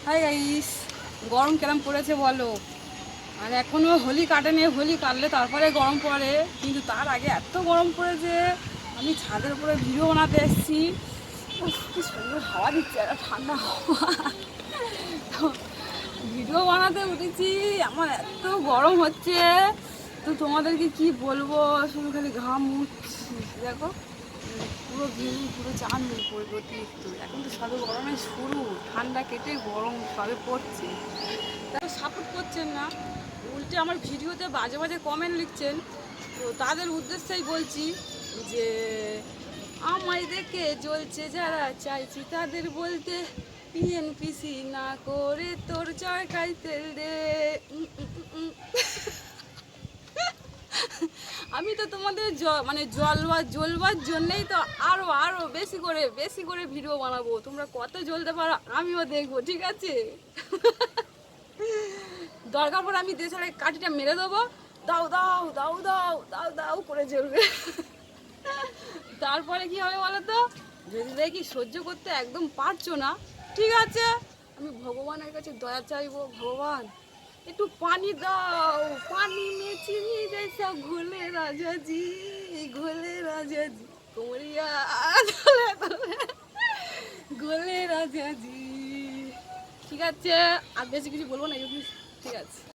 Hi guys, গরম কেরম পড়েছে বলো। আর এখনো হোলি কাটেনি, হোলি কাটলে তারপরে গরম পড়ে, কিন্তু তার আগে এত গরম পড়েছে। আমি ছাদের উপরে ভিডিও বানাতে এসেছি। কি সুন্দর হাওয়া দিচ্ছে, একটা ঠান্ডা হাওয়া। ভিডিও বানাতে উঠেছি, আমার এত গরম হচ্ছে, তো তোমাদেরকে কি বলবো, শুধু খালি ঘাম মুছছি। দেখো পুরো ঘেমে পুরো চান হয়ে পড়বে অতিরিক্ত। এখন তো সবে গরমে শুরু, ঠান্ডা কেটে গরম সবে পড়ছে। তারা সাপোর্ট করছেন না, উল্টে আমার ভিডিওতে বাজে বাজে কমেন্ট লিখছেন। তো তাদের উদ্দেশ্যেই বলছি যে আমায় দেখে জ্বলছে যারা, চাইছি তাদের বলতে পিএনপিসি না করে তোর চরকায় তেল দে। আমি তো তোমাদের মানে জ্বলবার জন্যেই তো আরো আরো বেশি করে ভিডিও বানাবো। তোমরা কত জ্বলতে পারো আমিও দেখবো, ঠিক আছে? দরকার পড়ে আমি দেশের কাঠিটা মেরে দেবো, দাও দাও দাও দাও দাও দাও করে জ্বলবে। তারপরে কি হবে বলো তো? যদি দেখি সহ্য করতে একদম পারছো না, ঠিক আছে, আমি ভগবানের কাছে দয়া চাইবো, ভগবান একটু পানি দাও, পানি में चीनी जैसा घोले राजा जी, घोले राजा जी, কোমরিয়া ঘোলে রাজা জি। ঠিক আছে, আর বেশি কিছু বলবো না, ঠিক আছে।